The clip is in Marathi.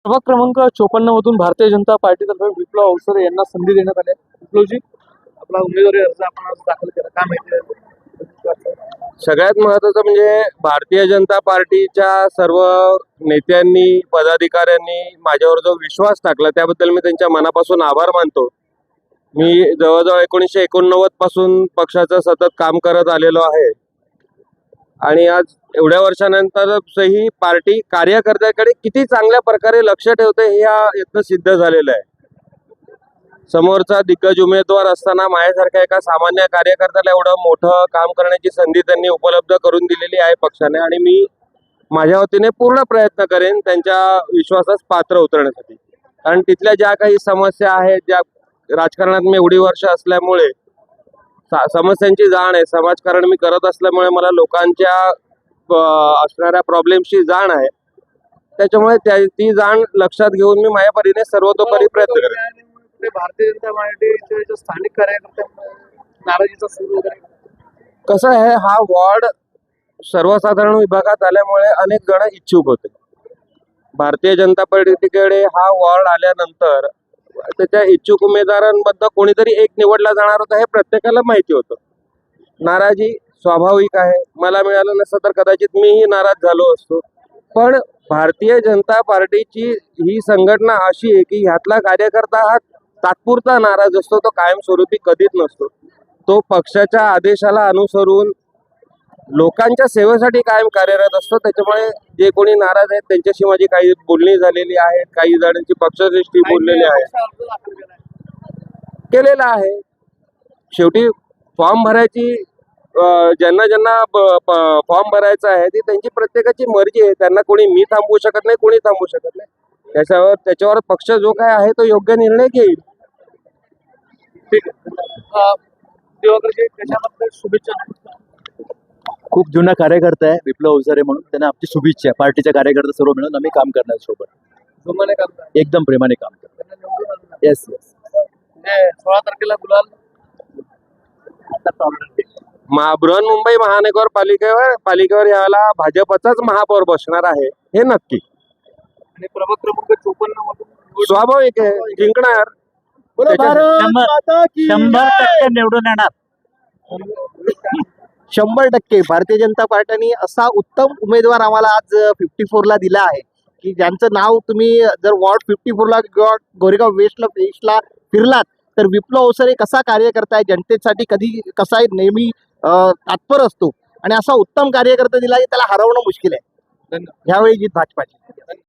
प्रभाग क्रमांक 54 मधून भारतीय जनता पार्टीतर्फे विप्लव अवसरे यांना संधी देण्यात आली आहे। विप्लवजी, आपला उमेदवारी अर्ज आपण आज दाखल केला, काय माहिती आहे? सगळ्यात महत्त्वाचं म्हणजे भारतीय जनता पार्टीच्या सर्व नेत्यांनी पदाधिकाऱ्यांनी माझ्यावर जो विश्वास टाकला त्याबद्दल मी त्यांच्या मनापासून आभार मानतो। मी जवळजवळ 1989 पासून पक्षाचं सतत काम करत आलेलो आहे आणि आज एवढ्या वर्षानंतरही पार्टी कार्यकर्त्याकडे किती चांगल्या प्रकारे लक्ष ठेवते हे यातनं सिद्ध झालेलं आहे। समोरचा दिग्गज उमेदवार असताना माझ्यासारख्या एका सामान्य कार्यकर्त्याला एवढं मोठं काम करण्याची संधी त्यांनी उपलब्ध करून दिलेली आहे पक्षाने आणि मी माझ्या वतीने पूर्ण प्रयत्न करेन त्यांच्या विश्वासास पात्र उतरण्यासाठी। कारण तिथल्या ज्या काही समस्या आहेत, ज्या राजकारणात मी एवढी वर्ष असल्यामुळे समस्यांची जाण आहे, समाजकारण मी करत असल्यामुळे मला लोकांच्या असणाऱ्या प्रॉब्लेमची जाण आहे। त्याच्यामुळे ती जाण लक्षात घेऊन मी माझ्या परीने सर्वतोपरी प्रयत्न करेन। भारतीय जनता पार्टीच्या स्थानिक कार्यकर्त्यांना नाराजीचा सूर वगैरे कसं आहे, हा वॉर्ड सर्वसाधारण विभागात आल्यामुळे अनेक जण इच्छुक होते। भारतीय जनता पार्टीकडे हा वॉर्ड आल्यानंतर त्याच्या इच्छुक उमेदवारांबद्दल कोणीतरी एक निवडला जाणार होता हे प्रत्येकाला माहिती होतं। नाराजी स्वाभाविक आहे, मला मिळालं नसतं तर कदाचित मीही नाराज झालो असतो। पण भारतीय जनता पार्टीची ही संघटना अशी आहे की ह्यातला कार्यकर्ता हा तात्पुरता नाराज असतो, तो कायमस्वरूपी कधीच नसतो। तो पक्षाच्या आदेशाला अनुसरून लोकांच्या सेवेसाठी कायम कार्यरत असतो। त्याच्यामुळे जे कोणी नाराज आहेत त्यांच्याशी माझी काही बोलणी झालेली आहे, काही जणांची पक्षश्रेष्ठी बोललेली आहे, केलेला आहे। शेवटी फॉर्म भरायची ज्यांना ज्यांना फॉर्म भरायचा आहे ती त्यांची प्रत्येकाची मर्जी आहे, त्यांना कोणी मी थांबवू शकत नाही, कोणी थांबवू शकत नाही। त्याच्यावर पक्ष जो काय आहे तो योग्य निर्णय घेईल। ठीक आहे, दिवाकरजी, त्याच्याबद्दल शुभेच्छा। खूप जुना कार्यकर्ता आहे विप्लव अवसरे म्हणून, त्यांना आमची शुभेच्छा। पार्टीच्या कार्यकर्ते सर्व मिळून आम्ही काम करणार सोबत, जोमाने काम करा, एकदम प्रेमाने काम करणार। येस येस, 16 तारखेला गुलाल बृहन्मुंबई महानगरपालिकेवर यावेळेला भाजपचाच महापौर बसणार आहे हे नक्की। आणि प्रभाग क्रमांक 54 मधून स्वाभाविक आहे, जिंकणार। 100% निवडून येणार। 100% भारतीय जनता पार्टीने असा उत्तम उमेदवार आम्हाला आज 54ला दिला आहे की ज्यांचं नाव तुम्ही जर वॉर्ड 54ला किंवा गोरेगाव वेस्टला फिरलात तर विप्लव अवसरे कसा कार्यकर्ता आहे, जनतेसाठी कधी कसा आहे, नेहमी तत्पर असतो आणि असा उत्तम कार्यकर्ता दिला की त्याला हरवणं मुश्किल आहे। यावेळी जीत भाजपाची।